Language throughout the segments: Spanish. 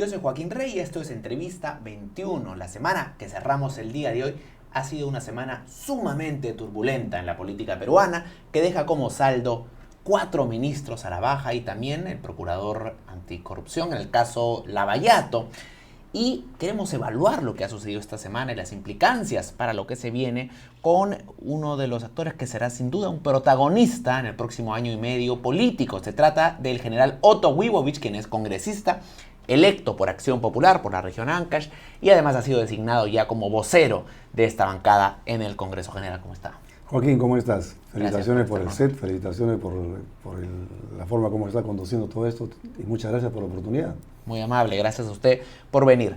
Yo soy Joaquín Rey y esto es Entrevista 21. La semana que cerramos el día de hoy ha sido una semana sumamente turbulenta en la política peruana, que deja como saldo 4 ministros a la baja y también el procurador anticorrupción en el caso Lavallato. Y queremos evaluar lo que ha sucedido esta semana y las implicancias para lo que se viene con uno de los actores que será sin duda un protagonista en el próximo año y medio político. Se trata del general Otto Wibowicz, quien es congresista electo por Acción Popular, por la región Ancash, y además ha sido designado ya como vocero de esta bancada en el Congreso General. ¿Cómo está? Joaquín, ¿cómo estás? Felicitaciones por el hermano. set, felicitaciones por la forma como está conduciendo todo esto y muchas gracias por la oportunidad. Muy amable, gracias a usted por venir.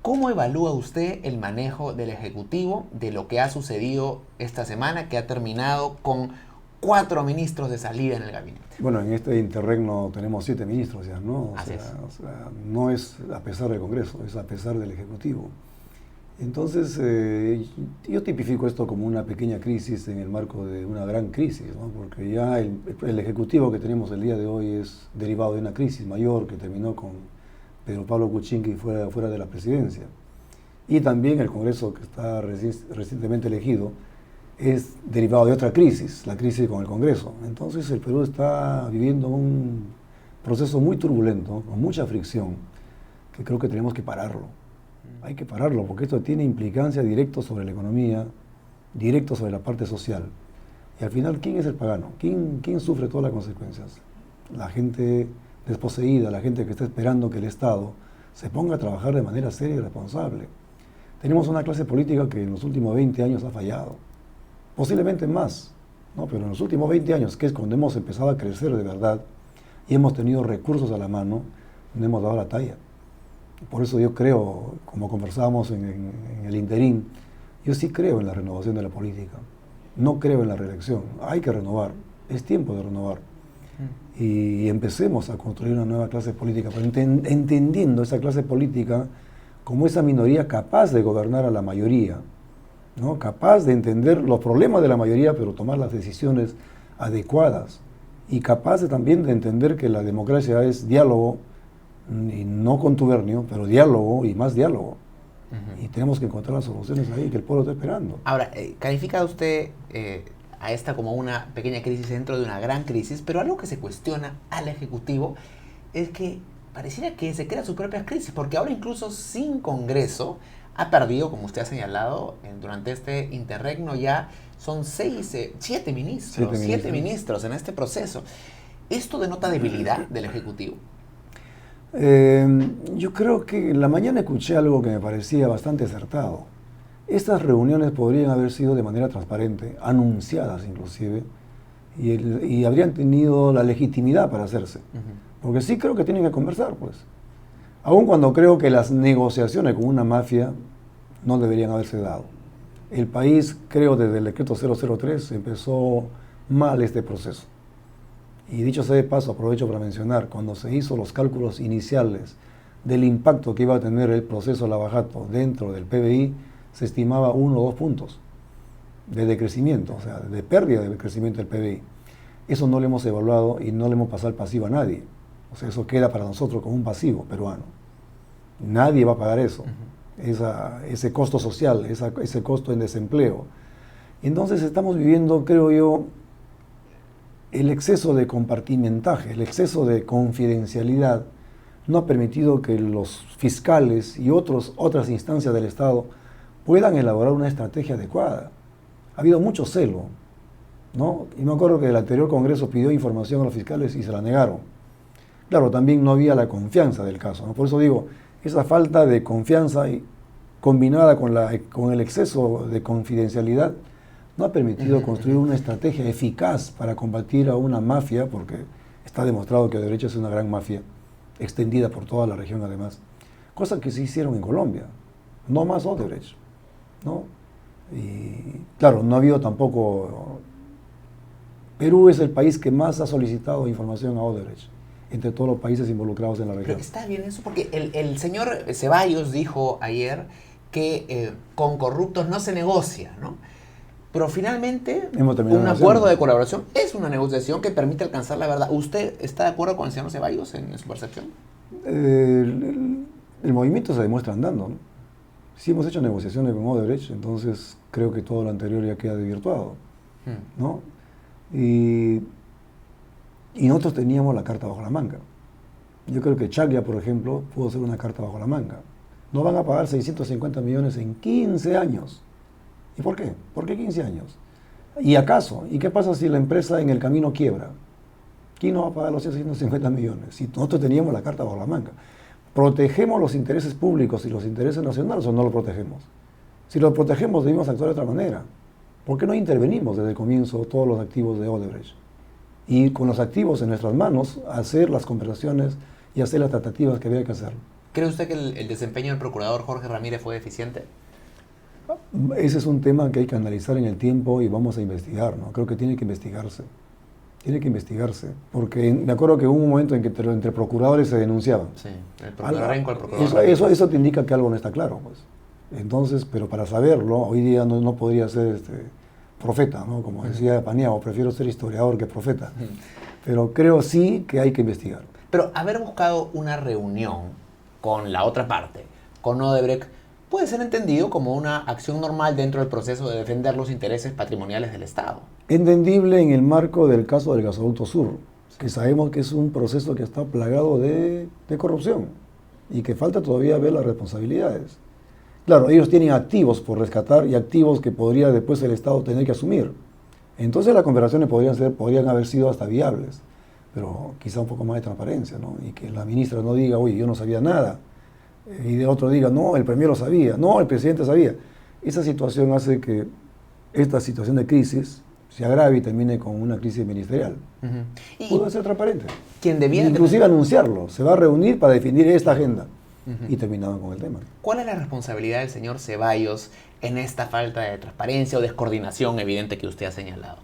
¿Cómo evalúa usted el manejo del Ejecutivo de lo que ha sucedido esta semana, que ha terminado con 4 ministros de salida en el gabinete? Bueno, en este interregno tenemos 7 ministros ya, ¿no? Así es. No es a pesar del Congreso, es a pesar del Ejecutivo. Entonces, yo tipifico esto como una pequeña crisis en el marco de una gran crisis, ¿no? Porque ya el Ejecutivo que tenemos el día de hoy es derivado de una crisis mayor que terminó con Pedro Pablo Kuczynski fuera de la presidencia. Y también el Congreso que está recientemente elegido es derivado de otra crisis, la crisis con el Congreso. Entonces el Perú está viviendo un proceso muy turbulento, con mucha fricción, que creo que tenemos que pararlo. Hay que pararlo porque esto tiene implicancias directas sobre la economía, directo sobre la parte social. Y al final, ¿quién es el pagano? ¿Quién sufre todas las consecuencias? La gente desposeída, la gente que está esperando que el Estado se ponga a trabajar de manera seria y responsable. Tenemos una clase política que en los últimos 20 años ha fallado. Posiblemente más, ¿no? Pero en los últimos 20 años, que es cuando hemos empezado a crecer de verdad y hemos tenido recursos a la mano, no hemos dado la talla. Por eso yo creo, como conversábamos en el interín, yo sí creo en la renovación de la política. No creo en la reelección. Hay que renovar. Es tiempo de renovar. Y empecemos a construir una nueva clase política, pero entendiendo esa clase política como esa minoría capaz de gobernar a la mayoría, ¿no? Capaz de entender los problemas de la mayoría, pero tomar las decisiones adecuadas. Y capaz también de entender que la democracia es diálogo, y no contubernio, pero diálogo y más diálogo. Y tenemos que encontrar las soluciones ahí que el pueblo está esperando. Ahora, califica usted a esta como una pequeña crisis dentro de una gran crisis, pero algo que se cuestiona al Ejecutivo es que pareciera que se crea sus propias crisis, porque ahora incluso sin Congreso ha perdido, como usted ha señalado, durante este interregno ya son 7 ministros, 7 ministros en este proceso. ¿Esto denota debilidad del Ejecutivo? Yo creo que en la mañana escuché algo que me parecía bastante acertado. Estas reuniones podrían haber sido de manera transparente, anunciadas inclusive, y habrían tenido la legitimidad para hacerse. Porque sí creo que tienen que conversar, pues. Aun cuando creo que las negociaciones con una mafia no deberían haberse dado. El país, creo, desde el decreto 003 empezó mal este proceso. Y dicho sea de paso, aprovecho para mencionar, cuando se hizo los cálculos iniciales del impacto que iba a tener el proceso Lavallato dentro del PBI, se estimaba 1 o 2 puntos de decrecimiento, o sea, de pérdida de crecimiento del PBI. Eso no lo hemos evaluado y no le hemos pasado el pasivo a nadie. O sea, eso queda para nosotros como un pasivo peruano. Nadie va a pagar eso, ese costo social, ese costo en desempleo. Entonces estamos viviendo, creo yo, el exceso de compartimentaje, el exceso de confidencialidad no ha permitido que los fiscales y otras instancias del Estado puedan elaborar una estrategia adecuada. Ha habido mucho celo, ¿no? Y me acuerdo que el anterior Congreso pidió información a los fiscales y se la negaron. Claro, también no había la confianza del caso, ¿no? Por eso digo, esa falta de confianza combinada con el exceso de confidencialidad no ha permitido construir una estrategia eficaz para combatir a una mafia, porque está demostrado que Odebrecht es una gran mafia, extendida por toda la región además, cosa que se hicieron en Colombia, no más Odebrecht, ¿no? Y claro, no ha habido tampoco... Perú es el país que más ha solicitado información a Odebrecht, entre todos los países involucrados en la región. Pero está bien eso, porque el señor Ceballos dijo ayer que con corruptos no se negocia, ¿no? Pero finalmente un acuerdo de colaboración es una negociación que permite alcanzar la verdad. ¿Usted está de acuerdo con el señor Ceballos en su percepción? el movimiento se demuestra andando, ¿no? Si hemos hecho negociaciones con Odebrecht, entonces creo que todo lo anterior ya queda desvirtuado, ¿no? Y nosotros teníamos la carta bajo la manga. Yo creo que Chaglia, por ejemplo, pudo hacer una carta bajo la manga. No van a pagar 650 millones en 15 años. ¿Y por qué? ¿Por qué 15 años? ¿Y acaso? ¿Y qué pasa si la empresa en el camino quiebra? ¿Quién no va a pagar los 650 millones? Si nosotros teníamos la carta bajo la manga. ¿Protegemos los intereses públicos y los intereses nacionales o no los protegemos? Si los protegemos, debemos actuar de otra manera. ¿Por qué no intervenimos desde el comienzo todos los activos de Odebrecht? Y con los activos en nuestras manos, hacer las conversaciones y hacer las tratativas que había que hacer. ¿Cree usted que el desempeño del procurador Jorge Ramírez fue deficiente? Ese es un tema que hay que analizar en el tiempo y vamos a investigar, ¿no? Creo que tiene que investigarse. Tiene que investigarse. Porque me acuerdo que hubo un momento en que entre procuradores se denunciaban. Sí, el procurador Renco, el procurador eso te indica que algo no está claro, pues. Entonces, pero para saberlo, hoy día no podría ser profeta, ¿no? Como decía Paniagua, prefiero ser historiador que profeta. Pero creo sí que hay que investigar. Pero haber buscado una reunión con la otra parte, con Odebrecht, puede ser entendido como una acción normal dentro del proceso de defender los intereses patrimoniales del Estado. Entendible en el marco del caso del gasoducto sur, que sabemos que es un proceso que está plagado de corrupción y que falta todavía ver las responsabilidades. Claro, ellos tienen activos por rescatar y activos que podría después el Estado tener que asumir. Entonces las conversaciones podrían haber sido hasta viables, pero quizá un poco más de transparencia, ¿no? Y que la ministra no diga, oye, yo no sabía nada, y de otro diga, no, el premier lo sabía, no, el presidente sabía. Esa situación hace que esta situación de crisis se agrave y termine con una crisis ministerial. Pudo ser transparente. Quien debía inclusive anunciarlo, se va a reunir para definir esta agenda. Y terminaban con el tema. ¿Cuál es la responsabilidad del señor Ceballos en esta falta de transparencia o descoordinación evidente que usted ha señalado?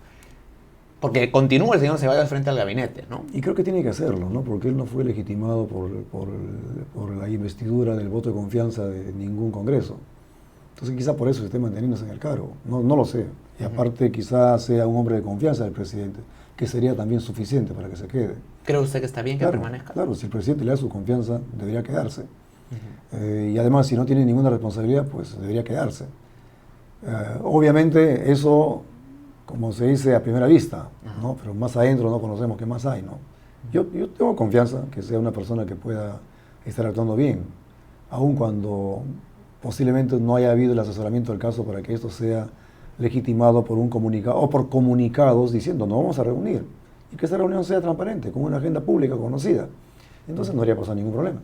Porque continúa el señor Ceballos frente al gabinete, ¿no? Y creo que tiene que hacerlo, ¿no? Porque él no fue legitimado por la investidura del voto de confianza de ningún Congreso. Entonces quizá por eso se esté manteniéndose en el cargo. No lo sé. Y aparte quizá sea un hombre de confianza del presidente, que sería también suficiente para que se quede. ¿Cree usted que está bien que permanezca? Claro, si el presidente le da su confianza, debería quedarse. Y además, si no tiene ninguna responsabilidad, pues debería quedarse. Obviamente eso, como se dice a primera vista, ¿no? Pero más adentro no conocemos qué más hay, ¿no? Yo tengo confianza que sea una persona que pueda estar actuando bien, aun cuando posiblemente no haya habido el asesoramiento del caso para que esto sea legitimado por un comunicado o por comunicados diciendo nos vamos a reunir y que esa reunión sea transparente, con una agenda pública conocida. Entonces no habría pasado ningún problema.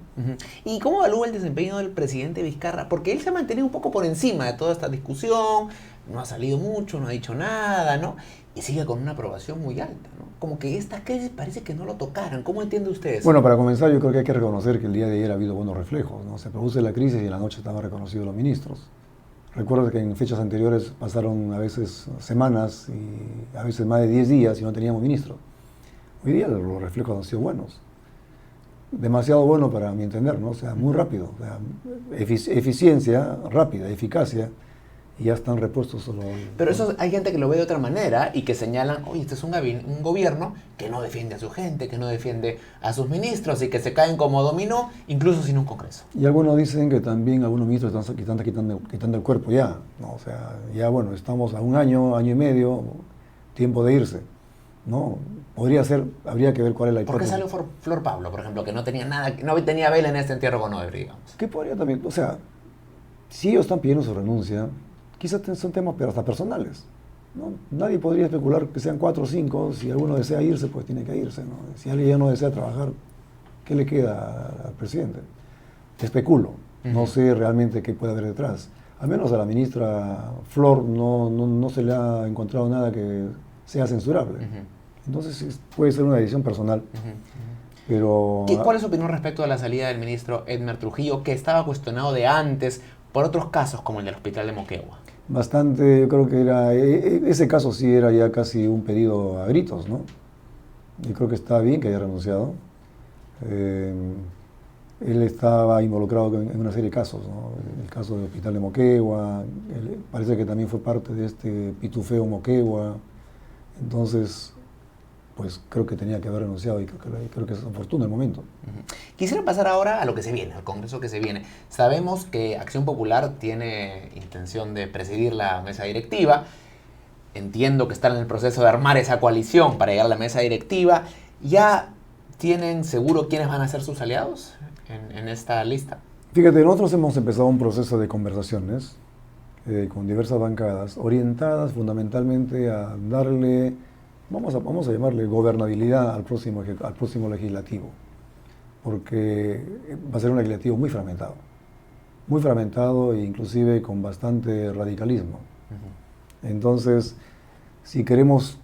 ¿Y cómo evalúa el desempeño del presidente Vizcarra? Porque él se ha mantenido un poco por encima de toda esta discusión, no ha salido mucho, no ha dicho nada, ¿no? Y sigue con una aprobación muy alta, ¿no? Como que esta crisis parece que no lo tocaran. ¿Cómo entiende usted eso? Bueno, para comenzar yo creo que hay que reconocer que el día de ayer ha habido buenos reflejos, ¿no? Se produce la crisis y en la noche estaban reconocidos los ministros. Recuerdo que en fechas anteriores pasaron a veces semanas y a veces más de 10 días y no teníamos ministro. Hoy día los reflejos han sido buenos. Demasiado bueno para mi entender, ¿no? O sea, muy rápido. O sea, eficiencia rápida, eficacia, y ya están repuestos solo. Pero eso hay gente que lo ve de otra manera y que señalan, oye, este es un gobierno que no defiende a su gente, que no defiende a sus ministros y que se caen como dominó, incluso sin un Congreso. Y algunos dicen que también algunos ministros están quitando el cuerpo ya, ¿no? O sea, ya bueno, estamos a un año y medio, tiempo de irse, ¿no? Podría ser, habría que ver cuál es la hipótesis. ¿Por qué salió Flor Pablo, por ejemplo, que no tenía nada, no tenía vela en este entierro con Odebrecht, digamos? ¿Qué podría también? O sea, si ellos están pidiendo su renuncia, quizás son temas pero hasta personales, ¿no? Nadie podría especular que sean 4 o 5, si alguno desea irse, pues tiene que irse, ¿no? Si alguien ya no desea trabajar, ¿qué le queda al presidente? Especulo, no sé realmente qué puede haber detrás. Al menos a la ministra Flor no se le ha encontrado nada que sea censurable. Entonces puede ser una decisión personal. Pero ¿Cuál es su opinión respecto a la salida del ministro Edmer Trujillo, que estaba cuestionado de antes por otros casos como el del hospital de Moquegua? Bastante, yo creo que era, ese caso sí era ya casi un pedido a gritos, ¿no? Yo creo que está bien que haya renunciado. Él estaba involucrado en una serie de casos, ¿no? El caso del hospital de Moquegua, parece que también fue parte de este pitufeo Moquegua. Entonces, pues creo que tenía que haber renunciado y creo que es oportuno el momento. Quisiera pasar ahora a lo que se viene, al Congreso que se viene. Sabemos que Acción Popular tiene intención de presidir la mesa directiva. Entiendo que están en el proceso de armar esa coalición para llegar a la mesa directiva. ¿Ya tienen seguro quiénes van a ser sus aliados en esta lista? Fíjate, nosotros hemos empezado un proceso de conversaciones con diversas bancadas, orientadas fundamentalmente a darle, vamos a llamarle gobernabilidad al próximo legislativo, porque va a ser un legislativo muy fragmentado e inclusive con bastante radicalismo. Entonces, si queremos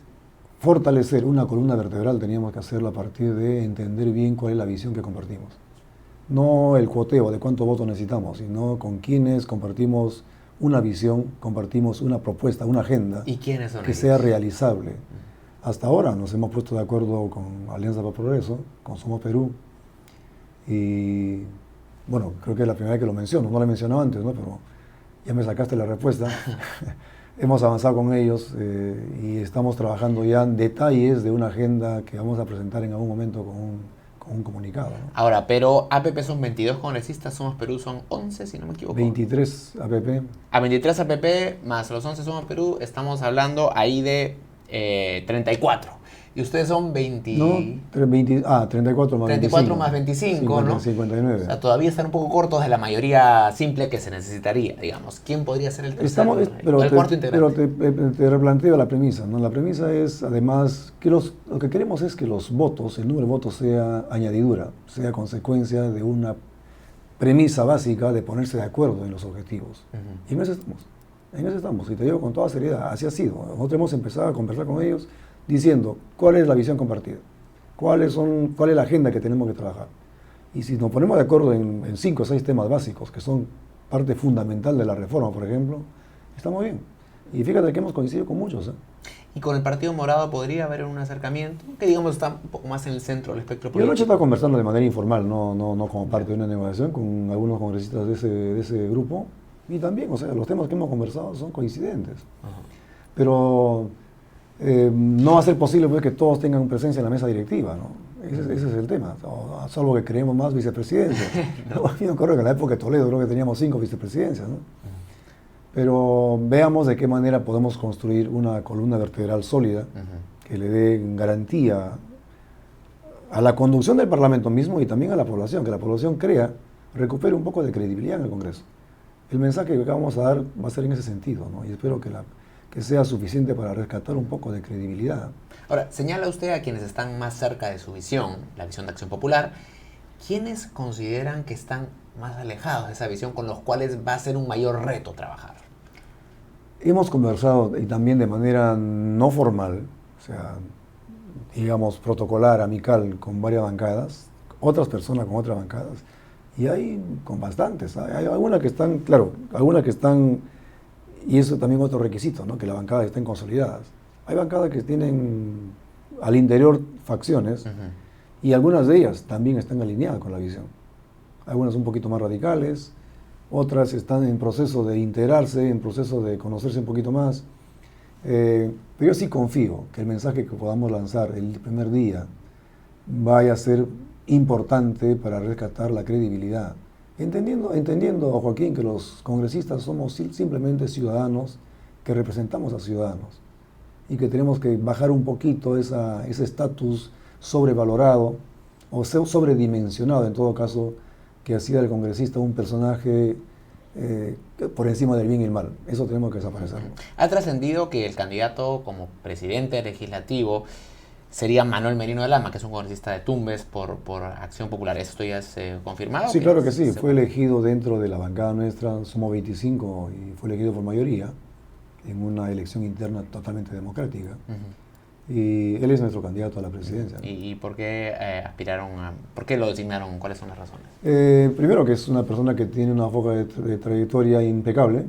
fortalecer una columna vertebral, teníamos que hacerlo a partir de entender bien cuál es la visión que compartimos. No el cuoteo de cuántos votos necesitamos, sino con quienes compartimos una visión, compartimos una propuesta, una agenda ¿Y quiénes son que ellos? sea realizable. Hasta ahora nos hemos puesto de acuerdo con Alianza para el Progreso, con Somos Perú, y bueno, creo que es la primera vez que lo menciono, no lo he mencionado antes, ¿no? Pero ya me sacaste la respuesta. Hemos avanzado con ellos y estamos trabajando ya en detalles de una agenda que vamos a presentar en algún momento con un comunicado, ¿no? Ahora, pero APP son 22 congresistas, Somos Perú son 11, si no me equivoco. 23 APP. A 23 APP más los 11 Somos Perú, estamos hablando ahí de 34. Y ustedes son 20... No, 34 más 34 25. más 25, ¿no? 59. O sea, todavía están un poco cortos de la mayoría simple que se necesitaría, digamos. ¿Quién podría ser el tercero? Pero el cuarto integrante. te replanteo la premisa, ¿no? La premisa es, además, que lo que queremos es que los votos, el número de votos sea añadidura, sea consecuencia de una premisa básica de ponerse de acuerdo en los objetivos. Y en eso estamos, y te digo con toda seriedad, así ha sido. Nosotros hemos empezado a conversar con ellos diciendo cuál es la visión compartida, cuál es la agenda que tenemos que trabajar. Y si nos ponemos de acuerdo en 5 o 6 temas básicos, que son parte fundamental de la reforma, por ejemplo, estamos bien. Y fíjate que hemos coincidido con muchos. ¿Y con el Partido Morado podría haber un acercamiento? Que digamos está un poco más en el centro del espectro Yo político. anoche estaba conversando de manera informal, no como parte de una negociación, con algunos congresistas de ese grupo. Y también, o sea, los temas que hemos conversado son coincidentes. Pero no va a ser posible pues, que todos tengan presencia en la mesa directiva, ¿no? Ese es el tema, salvo que creemos más vicepresidencias. Yo creo que en la época de Toledo creo que teníamos 5 vicepresidencias, ¿no? Pero veamos de qué manera podemos construir una columna vertebral sólida que le dé garantía a la conducción del Parlamento mismo y también a la población, que la población recupere un poco de credibilidad en el Congreso. El mensaje que vamos a dar va a ser en ese sentido, ¿no? Y espero que sea suficiente para rescatar un poco de credibilidad. Ahora, señala usted a quienes están más cerca de su visión, la visión de Acción Popular. ¿Quiénes consideran que están más alejados de esa visión, con los cuales va a ser un mayor reto trabajar? Hemos conversado, y también de manera no formal, o sea, digamos, protocolar, amical, con varias bancadas, otras personas con otras bancadas, y hay con bastantes. Hay algunas que están, claro, y eso también es otro requisito, ¿no? Que las bancadas estén consolidadas. Hay bancadas que tienen al interior facciones, y algunas de ellas también están alineadas con la visión. Algunas un poquito más radicales, otras están en proceso de integrarse, en proceso de conocerse un poquito más. Pero yo sí confío que el mensaje que podamos lanzar el primer día vaya a ser importante para rescatar la credibilidad. Entendiendo, Joaquín, que los congresistas somos simplemente ciudadanos que representamos a ciudadanos y que tenemos que bajar un poquito ese estatus sobrevalorado o sobredimensionado, en todo caso, que hacía del congresista un personaje por encima del bien y el mal. Eso tenemos que desaparecerlo. Ha trascendido que el candidato como presidente legislativo sería Manuel Merino de Lama, que es un congresista de Tumbes por Acción Popular. ¿Esto ya es confirmado? Sí, claro que sí. Fue elegido dentro de la bancada nuestra, somos 25, y fue elegido por mayoría en una elección interna totalmente democrática. Y él es nuestro candidato a la presidencia, ¿no? ¿Y por qué por qué lo designaron? ¿Cuáles son las razones? Primero que es una persona que tiene una hoja de trayectoria impecable,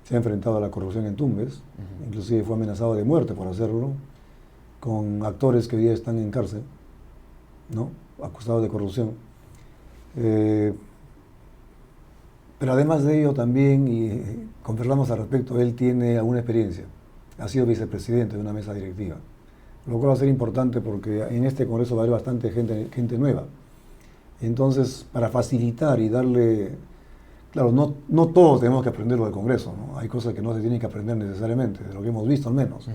se ha enfrentado a la corrupción en Tumbes, inclusive fue amenazado de muerte por hacerlo, con actores que hoy día están en cárcel, ¿no? Acusados de corrupción. Pero además de ello también, y conversamos al respecto, él tiene alguna experiencia, ha sido vicepresidente de una mesa directiva. lo cual va a ser importante porque en este Congreso va a haber bastante gente nueva. Entonces, para facilitar y darle... Claro, no todos tenemos que aprender lo del Congreso, ¿no? Hay cosas que no se tienen que aprender necesariamente, de lo que hemos visto al menos.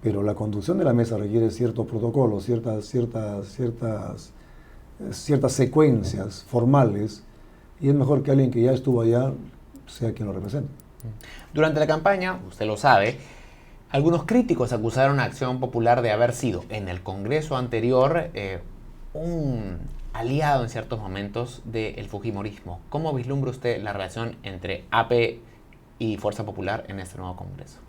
Pero la conducción de la mesa requiere ciertos protocolos, ciertas secuencias formales, y es mejor que alguien que ya estuvo allá sea quien lo represente. Durante la campaña, usted lo sabe, algunos críticos acusaron a Acción Popular de haber sido, en el Congreso anterior, un aliado en ciertos momentos del fujimorismo. ¿Cómo vislumbra usted la relación entre AP y Fuerza Popular en este nuevo Congreso?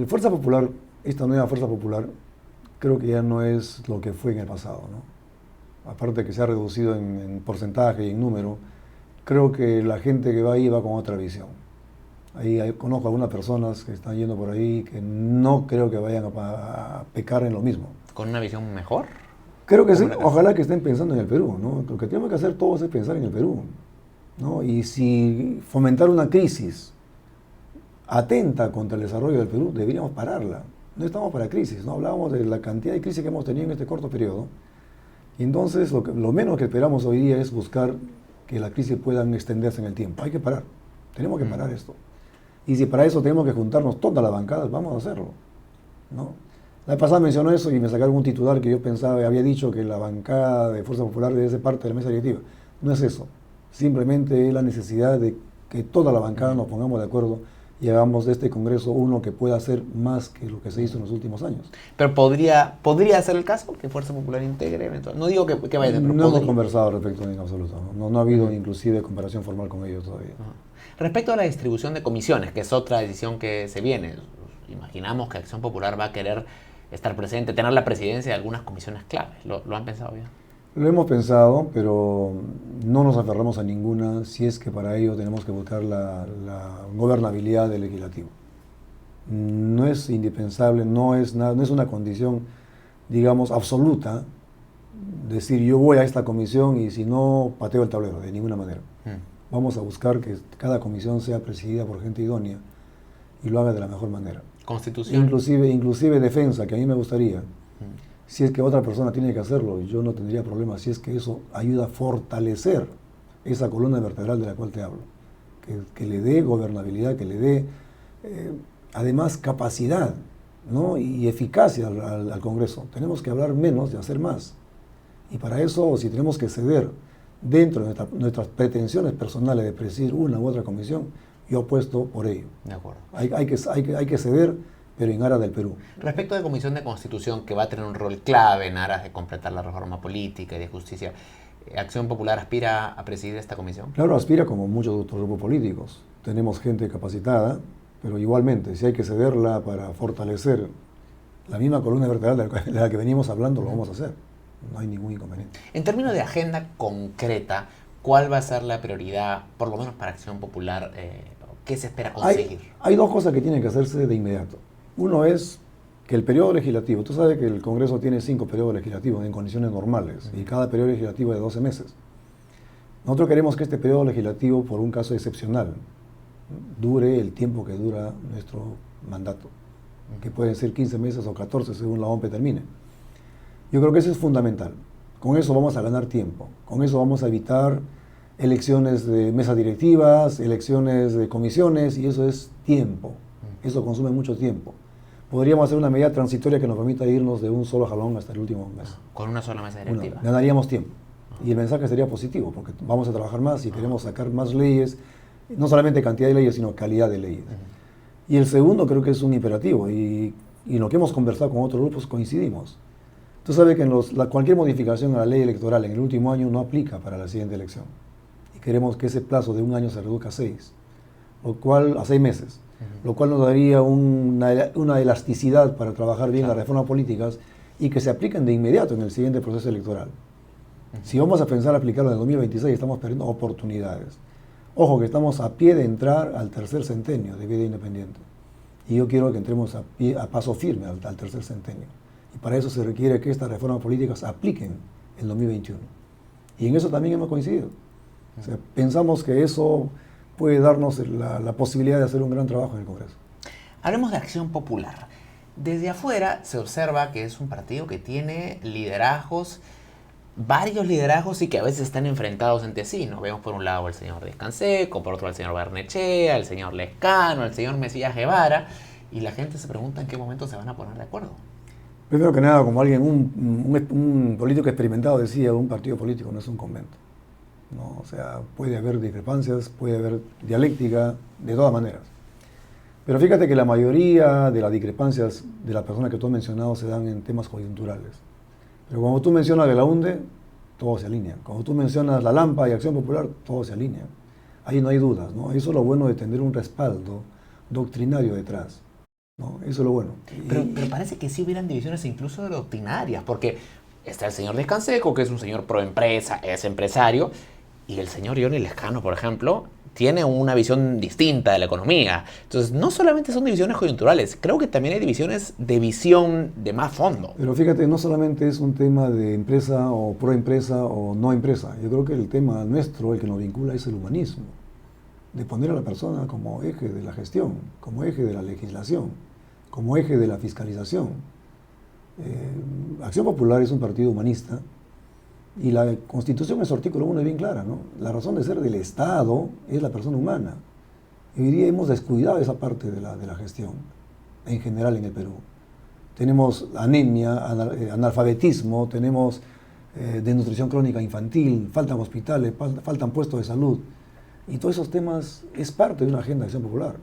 Fuerza Popular, esta nueva Fuerza Popular, creo que ya no es lo que fue en el pasado, ¿no? Aparte de que se ha reducido en porcentaje y en número, creo que la gente que va ahí va con otra visión. Conozco algunas personas que están yendo por ahí que no creo que vayan a pecar en lo mismo. ¿Con una visión mejor? Creo que sí, ojalá que estén pensando en el Perú, ¿no? Lo que tenemos que hacer todos es pensar en el Perú, ¿no? Y si fomentar una crisis atenta contra el desarrollo del Perú, deberíamos pararla. No estamos para crisis, ¿no? Hablábamos de la cantidad de crisis que hemos tenido en este corto periodo. Y entonces lo menos que esperamos hoy día es buscar que la crisis puedan extenderse en el tiempo. Hay que parar, tenemos que parar esto. Y si para eso tenemos que juntarnos todas las bancadas, vamos a hacerlo, ¿no? La vez pasada mencionó eso y me sacaron un titular que yo pensaba, había dicho que la bancada de Fuerza Popular debe ser parte de la mesa directiva. No es eso, simplemente es la necesidad de que toda la bancada nos pongamos de acuerdo y hagamos de este Congreso uno que pueda hacer más que lo que se hizo en los últimos años. Pero podría ser el caso que Fuerza Popular integre eventualmente. No digo que vaya a ser, pero no hemos conversado respecto en absoluto. No ha habido inclusive comparación formal con ellos todavía. Respecto a la distribución de comisiones, que es otra decisión que se viene, imaginamos que Acción Popular va a querer estar presente, tener la presidencia de algunas comisiones claves. ¿Lo han pensado bien? Lo hemos pensado, pero no nos aferramos a ninguna si es que para ello tenemos que buscar la gobernabilidad del legislativo. No es indispensable, no es una condición, digamos, absoluta, decir yo voy a esta comisión y si no, pateo el tablero, de ninguna manera. Vamos a buscar que cada comisión sea presidida por gente idónea y lo haga de la mejor manera. Constitución. Inclusive defensa, que a mí me gustaría. Si es que otra persona tiene que hacerlo, yo no tendría problema, si es que eso ayuda a fortalecer esa columna vertebral de la cual te hablo. Que le dé gobernabilidad, que le dé, además, capacidad, ¿no? y eficacia al Congreso. Tenemos que hablar menos y hacer más. Y para eso, si tenemos que ceder dentro de nuestras pretensiones personales de presidir una u otra comisión, yo apuesto por ello. De acuerdo. Hay que ceder, pero en aras del Perú. Respecto a la Comisión de Constitución, que va a tener un rol clave en aras de completar la reforma política y de justicia, ¿Acción Popular aspira a presidir esta comisión? Claro, aspira como muchos otros grupos políticos. Tenemos gente capacitada, pero igualmente, si hay que cederla para fortalecer la misma columna vertebral de la que venimos hablando, lo vamos a hacer. No hay ningún inconveniente. En términos de agenda concreta, ¿cuál va a ser la prioridad, por lo menos para Acción Popular? ¿Qué se espera conseguir? Hay dos cosas que tienen que hacerse de inmediato. Uno es que el periodo legislativo, tú sabes que el Congreso tiene 5 periodos legislativos en condiciones normales y cada periodo legislativo es de 12 meses. Nosotros queremos que este periodo legislativo, por un caso excepcional, dure el tiempo que dura nuestro mandato, que pueden ser 15 meses o 14 según la OMP termine. Yo creo que eso es fundamental. Con eso vamos a ganar tiempo, con eso vamos a evitar elecciones de mesas directivas, elecciones de comisiones, y eso es tiempo. Eso consume mucho tiempo. Podríamos hacer una medida transitoria que nos permita irnos de un solo jalón hasta el último mes. Con una sola mesa directiva. Ganaríamos tiempo. Y el mensaje sería positivo, porque vamos a trabajar más y queremos sacar más leyes, no solamente cantidad de leyes, sino calidad de leyes. Y el segundo creo que es un imperativo, y en lo que hemos conversado con otros grupos coincidimos. Tú sabes que cualquier modificación a la ley electoral en el último año no aplica para la siguiente elección. Y queremos que ese plazo de un año se reduzca a 6 meses, lo cual nos daría una elasticidad para trabajar bien las reformas políticas y que se apliquen de inmediato en el siguiente proceso electoral. Si vamos a pensar aplicarlo en el 2026, estamos perdiendo oportunidades. Ojo, que estamos a pie de entrar al tercer centenio de vida independiente. Y yo quiero que entremos a paso firme al tercer centenio. Y para eso se requiere que estas reformas políticas apliquen en 2021. Y en eso también hemos coincidido. O sea, pensamos que eso puede darnos la posibilidad de hacer un gran trabajo en el Congreso. Hablemos de Acción Popular. Desde afuera se observa que es un partido que tiene liderazgos, varios liderazgos y que a veces están enfrentados entre sí. Nos vemos por un lado al señor Descanseco, por otro al señor Barnechea, al señor Lescano, al señor Mesías Guevara, y la gente se pregunta en qué momento se van a poner de acuerdo. Primero que nada, como alguien, un político experimentado decía, un partido político no es un convento, ¿no? O sea, puede haber discrepancias, puede haber dialéctica, de todas maneras. Pero fíjate que la mayoría de las discrepancias de las personas que tú has mencionado se dan en temas coyunturales. Pero cuando tú mencionas de la UNDE, todo se alinea. Cuando tú mencionas la Lampa y Acción Popular, todo se alinea. Ahí no hay dudas, ¿no? Eso es lo bueno de tener un respaldo doctrinario detrás, ¿no? Eso es lo bueno. Pero parece que sí hubieran divisiones incluso doctrinarias, porque está el señor Descanseco, que es un señor pro empresa, es empresario, y el señor Johnny Lescano, por ejemplo, tiene una visión distinta de la economía. Entonces, no solamente son divisiones coyunturales, creo que también hay divisiones de visión de más fondo. Pero fíjate, no solamente es un tema de empresa o pro empresa o no empresa. Yo creo que el tema nuestro, el que nos vincula, es el humanismo. De poner a la persona como eje de la gestión, como eje de la legislación, como eje de la fiscalización. Acción Popular es un partido humanista. Y la Constitución en su artículo 1 es bien clara, ¿no? La razón de ser del Estado es la persona humana. Y hoy día hemos descuidado esa parte de la gestión, en general en el Perú. Tenemos anemia, analfabetismo, tenemos desnutrición crónica infantil, faltan hospitales, faltan puestos de salud. Y todos esos temas es parte de una agenda de Acción Popular.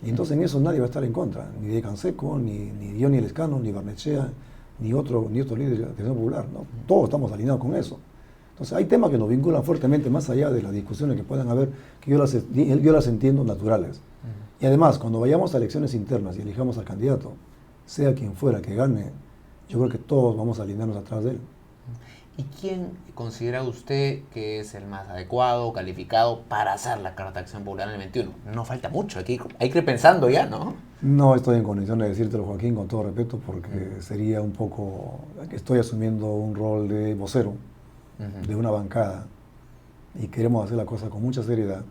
Y entonces en eso nadie va a estar en contra, ni de Canseco, ni Johnny Lescano, ni Barnechea, ni otro líder de Acción Popular, ¿no? Todos estamos alineados con eso. Entonces hay temas que nos vinculan fuertemente más allá de las discusiones que puedan haber, que yo las entiendo naturales. Y además, cuando vayamos a elecciones internas y elijamos al candidato, sea quien fuera que gane, yo creo que todos vamos a alinearnos atrás de él. ¿Y quién considera usted que es el más adecuado, calificado para hacer la Carta de Acción Popular en el 21? No falta mucho, hay que ir pensando ya, ¿no? No estoy en condición de decírtelo, Joaquín, con todo respeto, porque sería un poco... Estoy asumiendo un rol de vocero de una bancada y queremos hacer la cosa con mucha seriedad.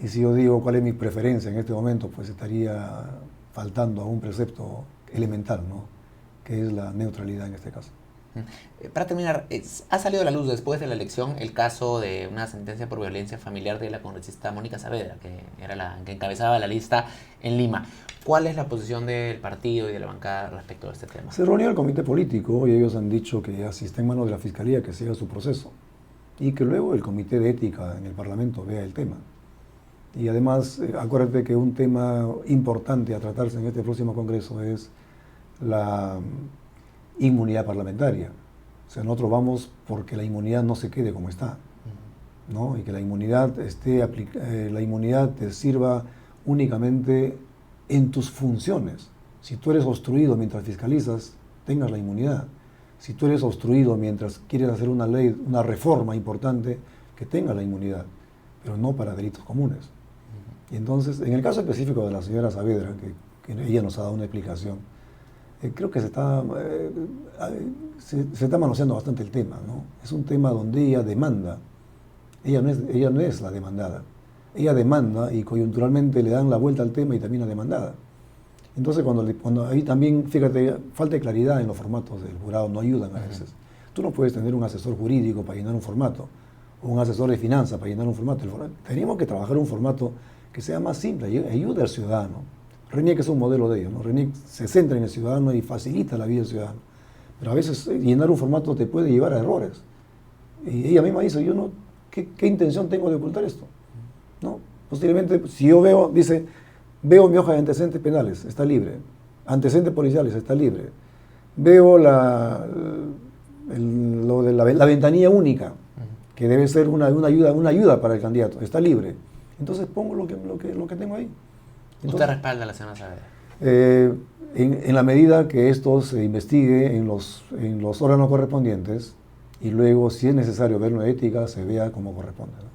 Y si yo digo cuál es mi preferencia en este momento, pues estaría faltando a un precepto elemental, ¿no? Que es la neutralidad en este caso. Para terminar, ha salido a la luz después de la elección el caso de una sentencia por violencia familiar de la congresista Mónica Saavedra, que era la que encabezaba la lista en Lima. ¿Cuál es la posición del partido y de la bancada respecto a este tema? Se reunió el comité político y ellos han dicho que ya si está en manos de la Fiscalía que siga su proceso y que luego el comité de ética en el Parlamento vea el tema. Y además, acuérdate que un tema importante a tratarse en este próximo Congreso es la inmunidad parlamentaria. O sea, nosotros vamos porque la inmunidad no se quede como está, ¿no? Y que la inmunidad la inmunidad te sirva únicamente en tus funciones. Si tú eres obstruido mientras fiscalizas, tengas la inmunidad. Si tú eres obstruido mientras quieres hacer una ley, una reforma importante, que tengas la inmunidad, pero no para delitos comunes. Y entonces, en el caso específico de la señora Saavedra, que ella nos ha dado una explicación, creo que se está manoseando bastante el tema, ¿no? Es un tema donde ella demanda. Ella no es la demandada. Ella demanda y coyunturalmente le dan la vuelta al tema y termina demandada. Entonces, cuando ahí también, fíjate, falta de claridad en los formatos del jurado, no ayudan a veces. Tú no puedes tener un asesor jurídico para llenar un formato, o un asesor de finanzas para llenar un formato. Tenemos que trabajar un formato que sea más simple, ayude al ciudadano. RENIEC es un modelo de ello, ¿no? RENIEC se centra en el ciudadano y facilita la vida del ciudadano. Pero a veces llenar un formato te puede llevar a errores. Y ella misma dice, ¿qué intención tengo de ocultar esto? ¿No? Posiblemente, si yo veo mi hoja de antecedentes penales, está libre. Antecedentes policiales, está libre. Veo lo de la ventanilla única, que debe ser una ayuda para el candidato, está libre. Entonces pongo lo que tengo ahí. Entonces, ¿usted respalda a la señora Saavedra? En la medida que esto se investigue en los órganos correspondientes y luego, si es necesario ver una ética, se vea como corresponde, ¿no?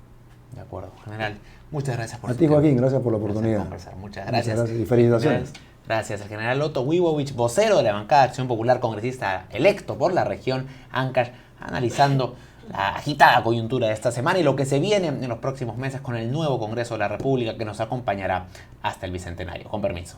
De acuerdo. General, muchas gracias por su tiempo. A ti, Joaquín, gracias por la oportunidad. Muchas gracias. Muchas gracias y felicitaciones. Gracias al general Otto Wibowich, vocero de la bancada de Acción Popular, congresista electo por la región Ancash, analizando la agitada coyuntura de esta semana y lo que se viene en los próximos meses con el nuevo Congreso de la República que nos acompañará hasta el Bicentenario. Con permiso.